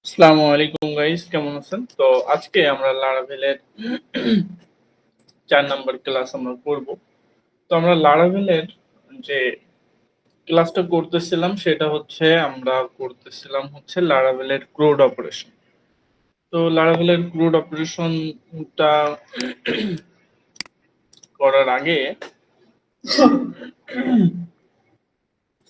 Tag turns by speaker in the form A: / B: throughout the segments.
A: আসসালামু আলাইকুম গাইস, কেমন আছেন? তো আজকে আমরা লারাভেলের 4 নাম্বার ক্লাস আমরা করব। তো আমরা লারাভেলের যে ক্লাসটা করতেছিলাম সেটা হচ্ছে আমরা করতেছিলাম হচ্ছে লারাভেলের ক্রুড অপারেশন। তো লারাভেলের ক্রুড অপারেশনটা করার আগে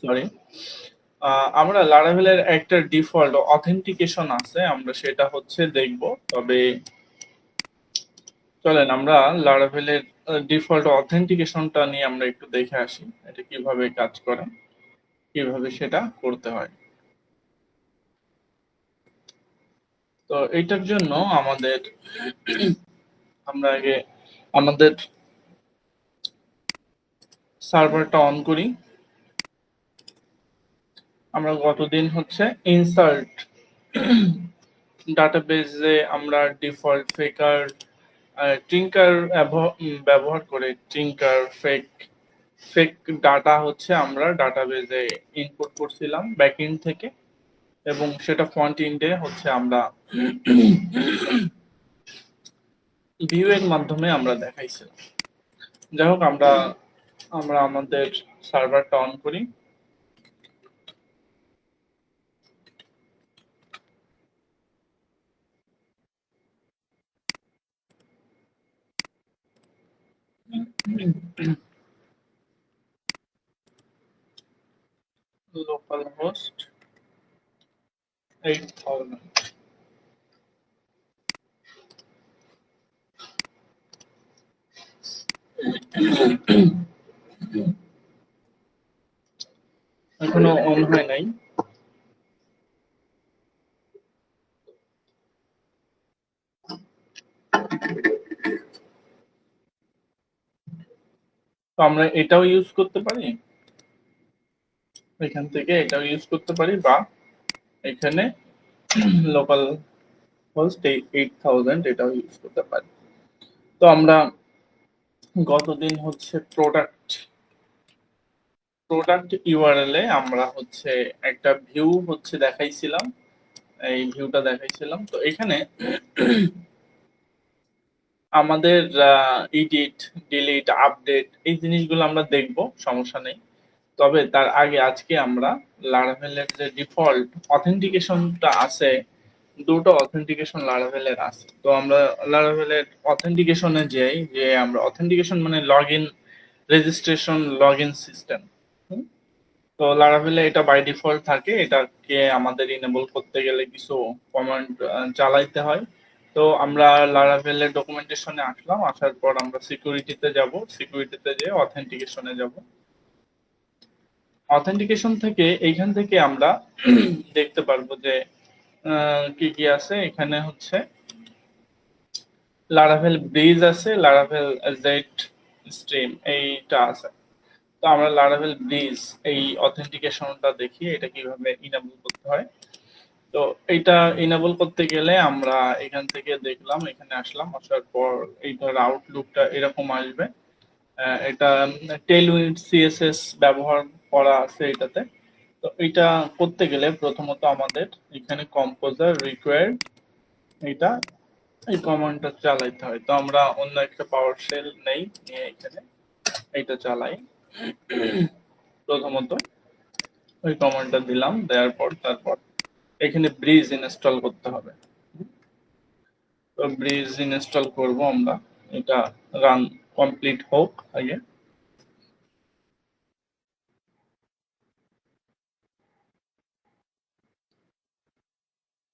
A: সরি আমরা লারাভেলের একটা ডিফল্ট অথেন্টিকেশন আছে, আমরা সেটা হচ্ছে দেখব। তবে চলেন আমরা লারাভেলের ডিফল্ট অথেন্টিকেশনটা নিয়ে আমরা একটু দেখে আসি এটা কিভাবে কাজ করে, কিভাবে সেটা করতে হয়। তো এইটার জন্য আমাদের আমরা আগে আমাদের সার্ভারটা অন করি। আমরা গতদিন হচ্ছে ইনসার্ট ডাটাবেজে আমরা ডিফল্ট ফেকার ট্রিঙ্কার ব্যবহার করে ট্রিঙ্কার ফেক ডাটা হচ্ছে আমরা ডাটাবেজে ইনপুট করছিলাম ব্যাকএন্ড থেকে, এবং সেটা ফ্রন্ট এন্ডে হচ্ছে আমরা ভিউ এর মাধ্যমে আমরা দেখাইছিলাম। যাই হোক, আমরা আমরা আমাদের সার্ভারটা অন করি। Local host 8000। এখনো অন হয় নাই। তো আমরা এটাও ইউজ করতে পারি, এখান থেকে এটাও ইউজ করতে পারি, বা এখানে লোকাল হোস্ট 8000 এটাও ইউজ করতে পারি। তো আমরা গতদিন হচ্ছে প্রোডাক্ট ইউআরএল এ আমরা হচ্ছে একটা ভিউ হচ্ছে দেখাইছিলাম, এই ভিউটা দেখাইছিলাম। তো এখানে আমাদের এডিট, ডিলিট, আপডেট এই জিনিসগুলো আমরা দেখব, সমস্যা নেই। তবে তার আগে আজকে আমরা লারাভেলের যে ডিফল্ট অথেন্টিকেশনটা আছে, দুটো অথেন্টিকেশন লারাভেলের আছে। তো আমরা লারাভেলের অথেন্টিকেশনে যাই, যে আমরা অথেন্টিকেশন মানে লগইন, রেজিস্ট্রেশন, লগইন সিস্টেম। তো লারাভেলে এটা বাই ডিফল্ট থাকে, এটাকে আমাদের ইনেবল করতে গেলে কিছু কমান্ড চালাইতে হয়। তো আমরা লারাভেলের ডকুমেন্টেশনে আসলাম, আসার পর আমরা সিকিউরিটিতে যাব, সিকিউরিটিতে যেয়ে অথেন্টিকেশনে যাব। অথেন্টিকেশন থেকে এইখান থেকে আমরা দেখতে পারবো যে কি কি আছে। এখানে হচ্ছে লারাভেল ব্রিজ আছে, লারাভেল জেট স্ট্রিম এইটা আছে। তো আমরা লারাভেল ব্রিজ এই অথেন্টিকেশনটা দেখি এটা কিভাবে ইনেবল করতে হয়। তো এটা ইনেবল করতে গেলে আমরা এখান থেকে দেখলাম, এখানে আসলাম, আসার পর এইটার আউটলুকটা এরকম আসবে। এটা টেলউইন্ড সিএসএস ব্যবহার করা আছে এটাতে। তো এটা করতে গেলে প্রথমত আমাদের এখানে কম্পোজার রিকোয়ার্ড এটা এই কমান্ডটা চালাইতে হয়। তো আমরা অন্য একটা পাওয়ার শেল নেই, নিয়ে এখানে এইটা চালাই। প্রথমত ওই কমান্ডটা দিলাম, দেওয়ার পর তারপর এখানে ব্রিজ ইনস্টল করতে হবে। তো ব্রিজ ইনস্টল করব আমরা, এটা রান কমপ্লিট হোক আগে।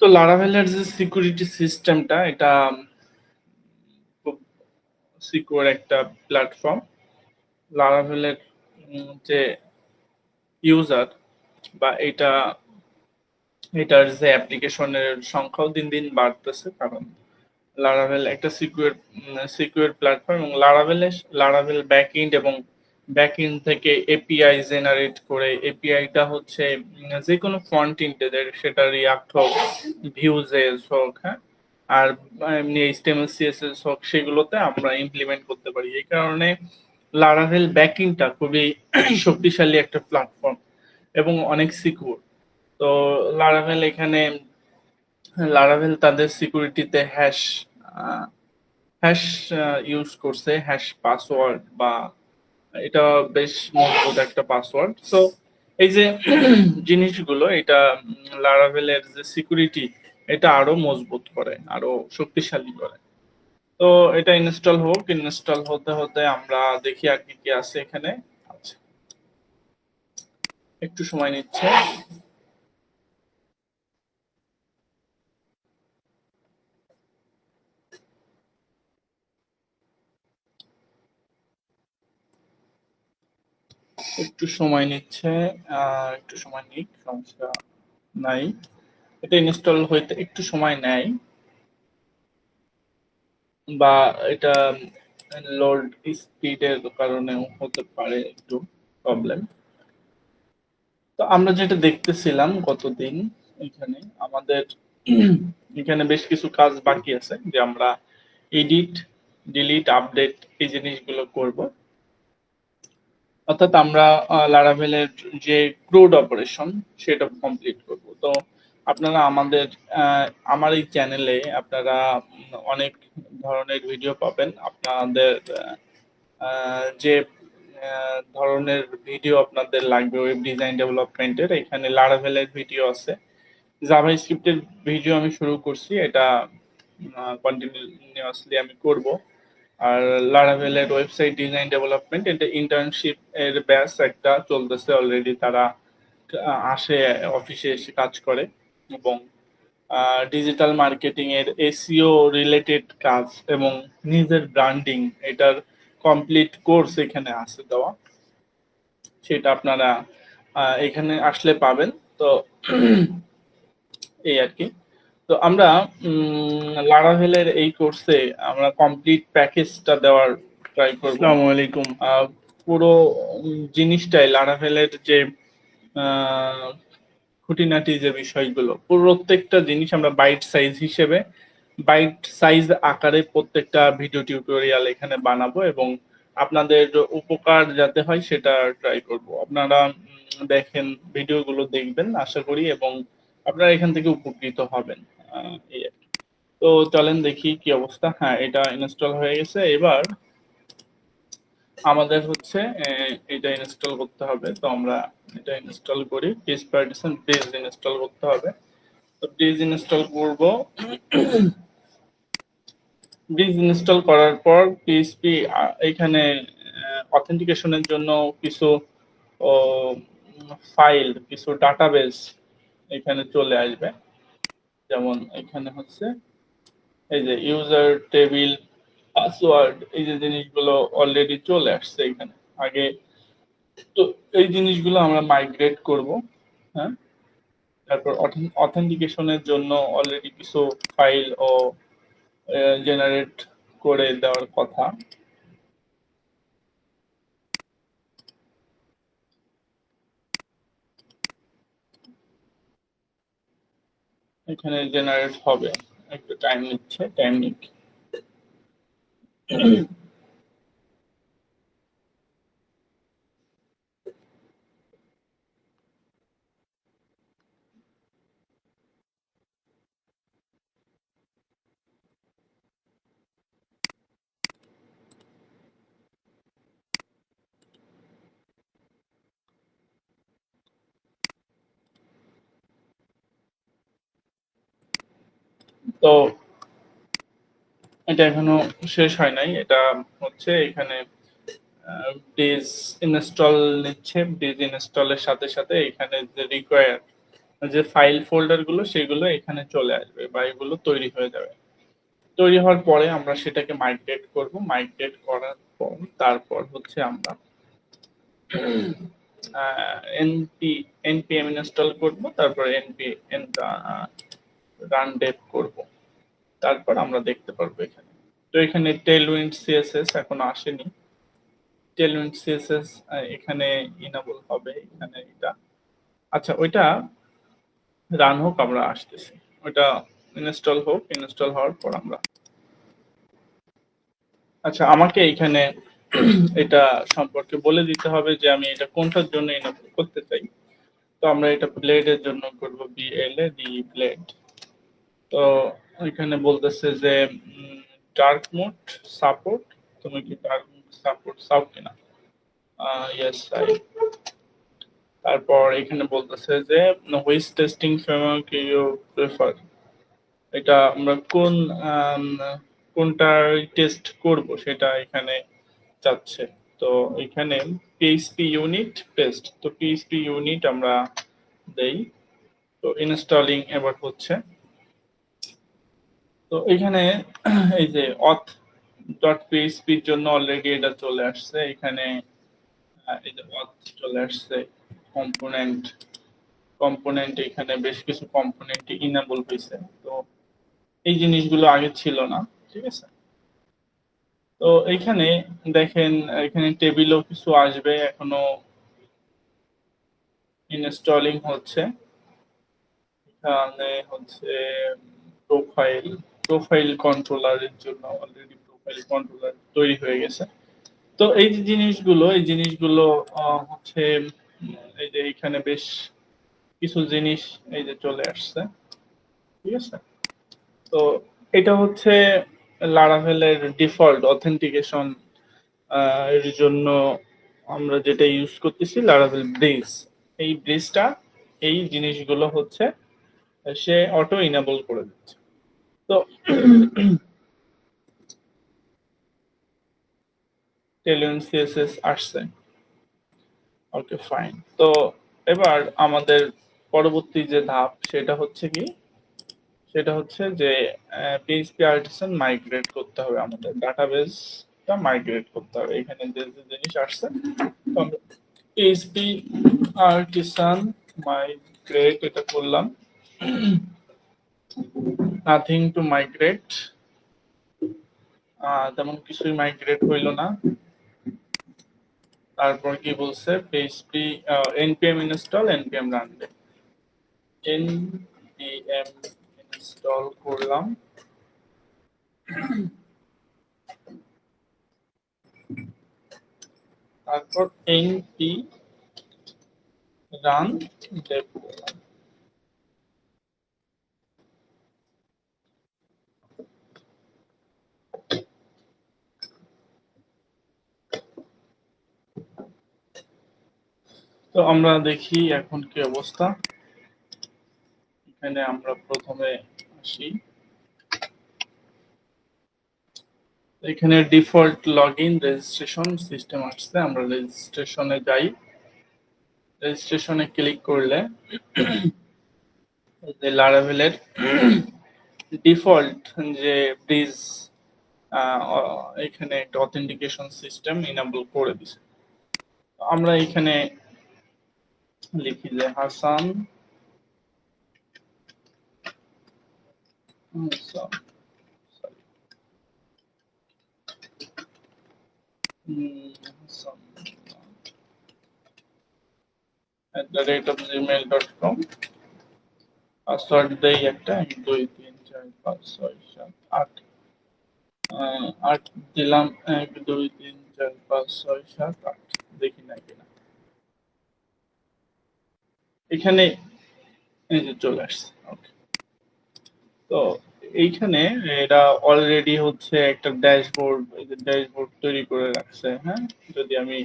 A: তো লারাভেলের যে সিকিউরিটি সিস্টেমটা, এটা খুব সিকিউর একটা প্ল্যাটফর্ম। লারাভেলের যে ইউজার বা এটার যে অ্যাপ্লিকেশনের সংখ্যাও দিন দিন বাড়তেছে, কারণ লারাভেল একটা সিকিউর প্ল্যাটফর্ম, এবং লারাভেল ব্যাকএন্ড এবং ব্যাকএন্ড থেকে এপিআই জেনারেট করে, এপিআইটা হচ্ছে যে কোনো ফ্রন্ট এন্ডের, সেটা রিয়াক্ট হোক, ভিউজেস হোক, হ্যাঁ, আর এমনি এইচটিএমএল সিএসএস হোক, সেগুলোতে আমরা ইমপ্লিমেন্ট করতে পারি। এই কারণে লারাভেল ব্যাকএন্ডটা খুবই শক্তিশালী একটা প্ল্যাটফর্ম এবং অনেক সিকিউর। তো লারাভেল এখানে লারাভেল তাদের সিকিউরিটিতে হ্যাশ ইউজ করছে, হ্যাশ পাসওয়ার্ড, বা এটা বেশ মজবুত একটা পাসওয়ার্ড। সো এই যে জিনিসগুলো, এটা লারাভেলের যে সিকিউরিটি, এটা আরো মজবুত করে, আরো শক্তিশালী করে। তো এটা ইনস্টল হোক, ইনস্টল হতে হতে আমরা দেখি আর কি কি আছে এখানে। আচ্ছা, একটু সময় নিচ্ছে। একটু সময় নিচ্ছে, একটু সময় নিক, সমস্যা নাই। এটা ইনস্টল হইতে একটু সময় নেয়, বা এটা লোড স্পিডের কারণেও হতে পারে একটু প্রবলেম। তো আমরা যেটা দেখতেছিলাম গতদিন, এখানে আমাদের এখানে বেশ কিছু কাজ বাকি আছে, যে আমরা এডিট, ডিলিট, আপডেট এই জিনিসগুলো করব। অর্থাৎ আমরা লারাভেলের যে ক্রুড অপারেশন সেটা কমপ্লিট করব। তো আপনারা আমার এই চ্যানেলে আপনারা অনেক ধরনের ভিডিও পাবেন। আপনাদের যে ধরনের ভিডিও আপনাদের লাগবে ওয়েব ডিজাইন ডেভেলপমেন্টের, এখানে লারাভেলের ভিডিও আছে, জাভাস্ক্রিপ্টের ভিডিও আমি শুরু করছি, এটা কন্টিনিউয়াসলি আমি করব। আর লারাভেলের ওয়েবসাইট ডিজাইন ডেভেলপমেন্ট, এটা ইন্টার্নশিপ এর ব্যাচ একটা চলতেছে অলরেডি। তারা আসে, অফিসে এসে কাজ করে, এবং ডিজিটাল মার্কেটিং এর এসইও রিলেটেড কাজ এবং নিজের ব্র্যান্ডিং, এটার কমপ্লিট কোর্স এখানে আছে দেওয়া। সেটা আপনারা এখানে আসলে পাবেন। তো এই আর কি। তো আমরা লারাভেলের এই কোর্সে আমরা কমপ্লিট প্যাকেজটা দেওয়ার ট্রাই করব। আসসালামু আলাইকুম। পুরো জিনিসটাই লারাভেলের যে খুঁটিনাটি যে বিষয়গুলো, প্রত্যেকটা জিনিস আমরা বাইট সাইজ হিসেবে, বাইট সাইজ আকারে প্রত্যেকটা ভিডিও টিউটোরিয়াল এখানে বানাবো, এবং আপনাদের উপকার যাতে হয় সেটা ট্রাই করব। আপনারা দেখেন, ভিডিওগুলো দেখবেন আশা করি, এবং আপনারা এখান থেকে উপকৃত হবেন। এই আর কি। তো চলেন দেখি কি অবস্থা। হ্যাঁ, এটা ইনস্টল হয়ে গেছে। এবার আমাদের হচ্ছে এটা ইনস্টল করতে হবে। তো আমরা এটা ইনস্টল করি, পিস পার্টিশন ব্রিজ ইনস্টল করতে হবে। তো ব্রিজ ইনস্টল করব। ব্রিজ ইনস্টল করার পর পিএইচপি এখানে অথেন্টিকেশনের জন্য কিছু ফাইল, কিছু ডাটাবেস এখানে চলে আসবে। যেমন এখানে হচ্ছে এই যে ইউজার টেবিল, পাসওয়ার্ড, এই যে জিনিসগুলো অলরেডি চলে আসছে এখানে আগে। তো এই জিনিসগুলো আমরা মাইগ্রেট করব। হ্যাঁ, তারপর অথেন্টিকেশনের জন্য অলরেডি কিছু ফাইল ও জেনারেট করে দেওয়ার কথা। এখানে জেনারেট হবে, একটু টাইম নিচ্ছে, টাইম নিক। তো এটা এখনো শেষ হয় নাই, এটা হচ্ছে এখানে ব্রিজ ইনস্টল নিচ্ছে। ব্রিজ ইনস্টলের সাথে সাথে এখানে যে রিকোয়ার যে ফাইল ফোল্ডার গুলো, সেগুলো এখানে চলে আসবে, বা এগুলো তৈরি হয়ে যাবে। তৈরি হওয়ার পরে আমরা সেটাকে মাইগ্রেট করব। মাইগ্রেট করার পর তারপর হচ্ছে আমরা npm ইনস্টল করব, তারপর রান ডেভ করব। তারপর আমরা দেখতে পারবো এখানে। তো এখানে টেলউইন্ড সিএসএস এখনো আসেনি। টেলউইন্ড সিএসএস এখানে ইনেবল হবে, এখানে এটা। আচ্ছা, ওইটা রান হোক, আমরা আসতেছি। ওইটা ইনস্টল হোক, ইনস্টল হওয়ার পর আমরা, আচ্ছা, আমাকে এখানে এটা সম্পর্কে বলে দিতে হবে যে আমি এটা কোনটার জন্য ইনেবল করতে চাই। তো আমরা এটা ব্লেডের জন্য করব, BLAD ব্লেড। তো এখানে বলতেছে যে ডার্ক মোড সাপোর্ট, তুমি কি ডার্ক মোড সাপোর্ট চাও কিনা? Yes I. তারপর এখানে বলতেছে যে which testing framework you prefer, এটা আমরা কোনটার টেস্ট করব সেটা এখানে চাচ্ছে। তো এখানে পিএইচপি ইউনিট টেস্ট, তো পিএইচপি ইউনিট আমরা দেই। তো ইনস্টলিং এবার হচ্ছে। তো এখানে এই যে auth.php এর জন্য অলরেডি এটা চলে আসছে এখানে। এই যে auth চলে আসছে, কম্পোনেন্ট এখানে বেশ কিছু কম্পোনেন্ট ইনেবল হয়েছে। তো এই জিনিসগুলো আগে ছিল না, ঠিক আছে। তো এইখানে দেখেন এখানে টেবিলও কিছু আসবে, এখনো ইনস্টলিং হচ্ছে। এখানে হচ্ছে প্রোফাইল কন্ট্রোলারের জন্য অলরেডি প্রোফাইল কন্ট্রোলার তৈরি হয়ে গেছে। তো এই জিনিসগুলো হচ্ছে এই যে এখানে বেশ কিছু জিনিস এই যে চলে আসছে, ঠিক আছে। তো এটা হচ্ছে লারাভেলের ডিফল্ট অথেন্টিকেশন এর জন্য আমরা যেটা ইউজ করতেছি লারাভেল ব্রিজ। এই ব্রিজটা এই জিনিসগুলো হচ্ছে সে অটো ইনেবল করে দিচ্ছে। তো টেলিয়ন সিএসএস আসছে, ওকে ফাইন। তো এবার আমাদের পরবর্তী যে ধাপ সেটা হচ্ছে কি, সেটা হচ্ছে যে পিএইচপি আর্টিসান মাইগ্রেট করতে হবে, আমাদের ডাটাবেসটা মাইগ্রেট করতে হবে। এখানে যে যে জিনিস আসছে, পিএইচপি আর্টিসান মাইগ্রেট এটা করলাম, নাথিং টু মাইগ্রেট, তেমন কিছুই মাইগ্রেট হইল না। তারপর কি বলছে, PHP npm install npm run দে, npm ইনস্টল করলাম। তারপর np রান দেব করলাম। তো আমরা দেখি এখন কি অবস্থা। এখানে আমরা প্রথমে আসি, এখানে ডিফল্ট লগইন রেজিস্ট্রেশন সিস্টেম আসছে, আমরা রেজিস্ট্রেশনে যাই। রেজিস্ট্রেশনে ক্লিক করলে যে লারাভেলের ডিফল্ট যে ব্রিজ এখানে একটা অথেন্টিকেশন সিস্টেম ইনেবল করে দিছে। আমরা এখানে লিখি যে হাসান @gmail.com, পাসওয়ার্ড দেই একটা 1 2 3 4 5 6 7 8 8 দিলাম, 1 2 3 4 5 6 7 8, দেখি না কিনা। এখানে এই যে চলে আসছে, ওকে। তো এইখানে এরা অলরেডি হচ্ছে একটা ড্যাশবোর্ড, এই যে ড্যাশবোর্ড তৈরি করে রাখছে। হ্যাঁ, যদি আমি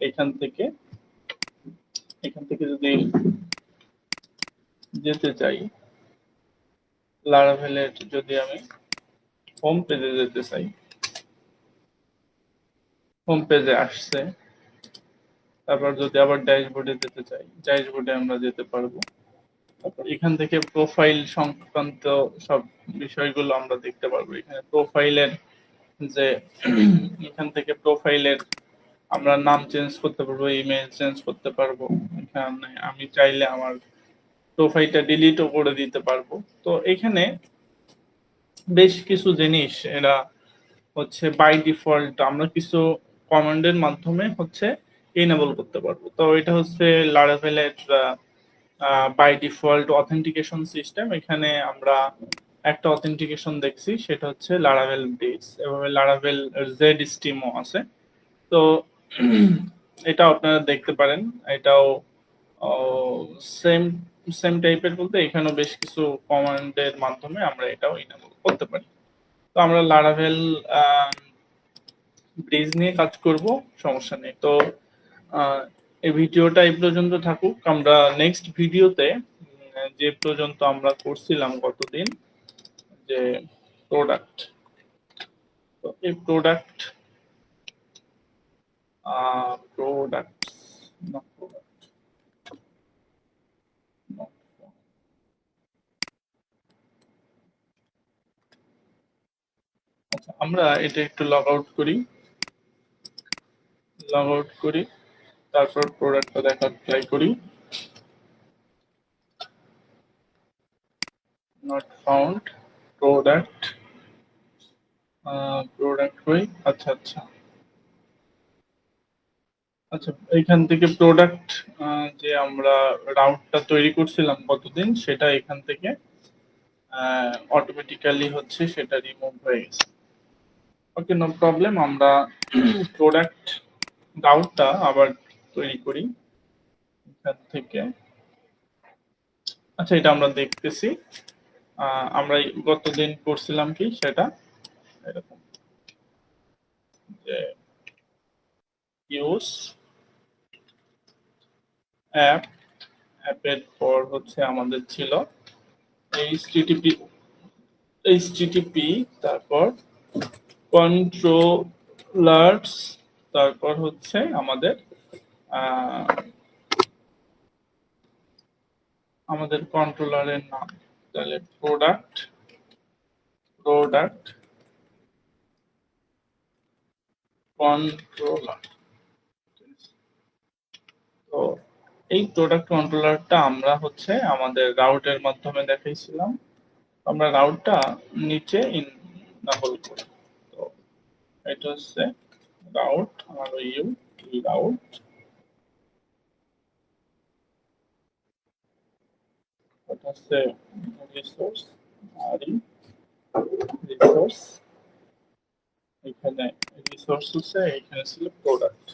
A: এখান থেকে যদি যেতে চাই, লারাভেলের যদি আমি হোম পেজে যেতে চাই, হোম পেজে আসছে। তারপর যদি আবার ড্যাশবোর্ডে যেতে চাই, ড্যাশবোর্ডে আমরা যেতে পারবো। তারপর এখান থেকে প্রোফাইল সংক্রান্ত সব বিষয়গুলো আমরা দেখতে পারবো। এখানে প্রোফাইলের যে এখান থেকে প্রোফাইলের আমরা নাম চেঞ্জ করতে পারবো, ইমেল চেঞ্জ করতে পারবো। এখানে আমি চাইলে আমার প্রোফাইলটা ডিলিটও করে দিতে পারবো। তো এখানে বেশ কিছু জিনিস এরা হচ্ছে বাই ডিফল্ট আমরা কিছু কমান্ডের মাধ্যমে হচ্ছে এনেবল করতে পারবো। তো এটা হচ্ছে লারাভেলের বাই ডিফল্ট অথেন্টিকেশন সিস্টেম। এখানে আমরা একটা অথেন্টিকেশন দেখছি, সেটা হচ্ছে লারাভেল ব্রিজ, এভাবে লারাভেল জেড স্টিমও আছে। তো এটা আপনারা দেখতে পারেন, এটাও সেম সেম টাইপের বলতে এখানেও বেশ কিছু কমান্ডের মাধ্যমে আমরা এটাও ইনেবল করতে পারি। তো আমরা লারাভেল ব্রিজ নিয়ে কাজ করব, সমস্যা নেই। তো এই ভিডিওটা এই পর্যন্ত থাকুক। আমরা নেক্সট ভিডিওতে যে পর্যন্ত আমরা করছিলাম গতদিন, যে প্রোডাক্ট, তো এই প্রোডাক্ট আচ্ছা, আমরা এটা একটু লগ আউট করি, তারপর প্রোডাক্টটা দেখার ট্রাই করি। নট ফাউন্ড প্রোডাক্ট কই? আচ্ছা আচ্ছা আচ্ছা, এইখান থেকে প্রোডাক্ট যে আমরা রাউটটা তৈরি করছিলাম কতদিন, সেটা এখান থেকে অটোমেটিক্যালি হচ্ছে সেটা রিমুভ হয়ে গেছে। ওকে, নো প্রবলেম। আমরা প্রোডাক্ট রাউটটা আবার তৈরি করি এখান থেকে। আচ্ছা, এটা আমরা দেখতেছি। আমরা গতদিন করছিলাম কি সেটা এরকম, যে ইউজ অ্যাপের পর হচ্ছে আমাদের ছিল এইচটিটিপি, তারপর কন্ট্রোলার্স, তারপর হচ্ছে আমাদের কন্ট্রোলারের নাম, তাহলে প্রোডাক্ট কন্ট্রোলার। তো এই প্রোডাক্ট কন্ট্রোলারটা আমরা হচ্ছে আমাদের রাউটের মাধ্যমে দেখাইছিলাম। আমরা রাউটটা নিচে ইনেবল করি। তো এটা হচ্ছে রাউট, রাউট, এটা হচ্ছে রিসোর্স, রিসোর্স, এখানে রিসোর্স হচ্ছে, এখানে ছিল প্রোডাক্টস,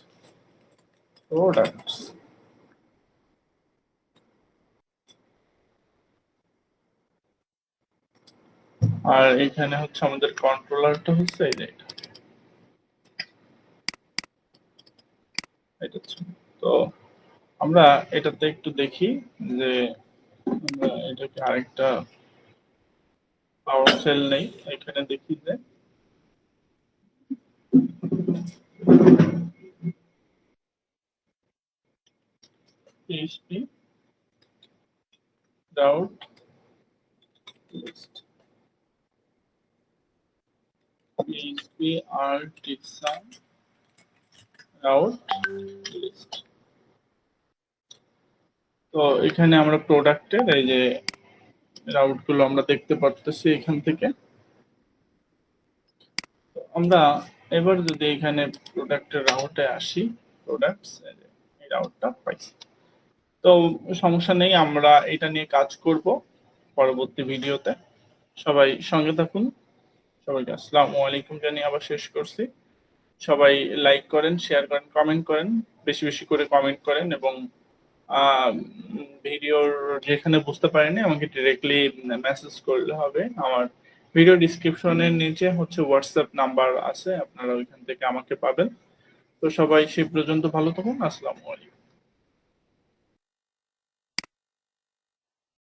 A: আর এখানে হচ্ছে আমাদের কন্ট্রোলারটা হচ্ছে এই যে এটা ছিল। তো আমরা এটাতে একটু দেখি যে আমরা এটাকে আরেকটা পাওয়ার সেল নেই, এখানে দেখি যে PHP route list, PHP artisan route list। তো এখানে আমরা প্রোডাক্টের এই যে রাউট গুলো আমরা দেখতে পারতেছি এখান থেকে। আমরা এবার যদি এখানে প্রোডাক্টের রাউটে আসি, প্রোডাক্টস, এই রাউটটা পাইছি। তো সমস্যা নেই, আমরা এটা নিয়ে কাজ করব পরবর্তী ভিডিওতে। সবাই সঙ্গে থাকুন। সবাইকে আসসালামু আলাইকুম জানিয়ে আবার শেষ করছি। সবাই লাইক করেন, শেয়ার করেন, কমেন্ট করেন, বেশি বেশি করে কমেন্ট করেন, এবং ভিডিওর যেখানে বুঝতে পারেনি আমাকে ডিরেক্টলি মেসেজ করলে হবে। আমার ভিডিও ডিসক্রিপশনের নিচে হচ্ছে হোয়াটসঅ্যাপ নাম্বার আছে, আপনারা ওইখান থেকে আমাকে পাবেন। তো সবাই সেই পর্যন্ত ভালো থাকুন। আসসালামু আলাইকুম।